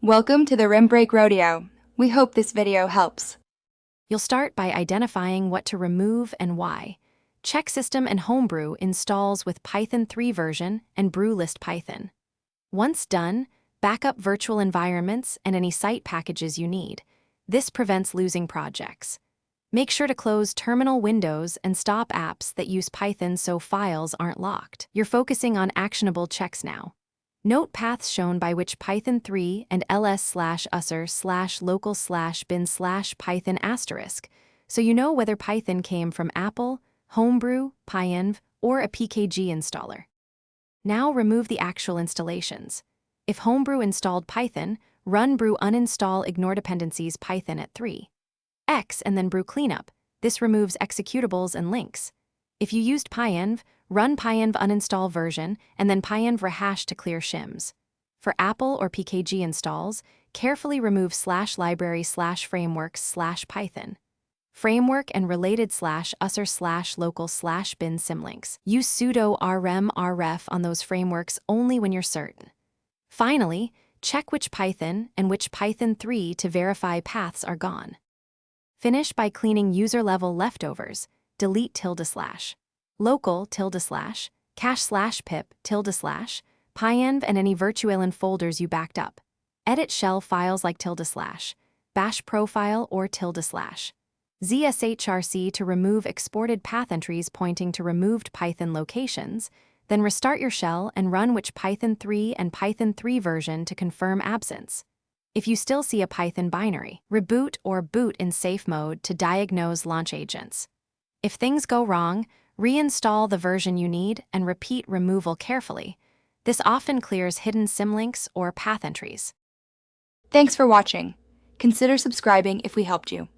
Welcome to the Rim Break Rodeo. We hope this video helps. You'll start by identifying what to remove and why. Check System and Homebrew installs with Python 3 version and brew list Python. Once done, backup virtual environments and any site packages you need. This prevents losing projects. Make sure to close terminal windows and stop apps that use Python so files aren't locked. You're focusing on actionable checks now. Note paths shown by which Python 3 and ls/usr/local/bin/python*, so you know whether Python came from Apple, Homebrew, Pyenv, or a PKG installer. Now remove the actual installations. If Homebrew installed Python, run brew uninstall ignore dependencies Python at 3x and then brew cleanup. This removes executables and links. If you used Pyenv, run Pyenv uninstall version and then Pyenv rehash to clear shims. For Apple or PKG installs, carefully remove /library/frameworks/python. Framework and related /usr/local/bin symlinks. Use sudo rm ref on those frameworks only when you're certain. Finally, check which Python and which Python 3 to verify paths are gone. Finish by cleaning user-level leftovers. Delete /, local /, cache/pip /, Pyenv and any virtualan folders you backed up. Edit shell files like /, bash profile or /, zshrc to remove exported path entries pointing to removed Python locations, then restart your shell and run which Python 3 and Python 3 version to confirm absence. If you still see a Python binary, reboot or boot in safe mode to diagnose launch agents. If things go wrong, reinstall the version you need and repeat removal carefully. This often clears hidden symlinks or path entries. Thanks for watching. Consider subscribing if we helped you.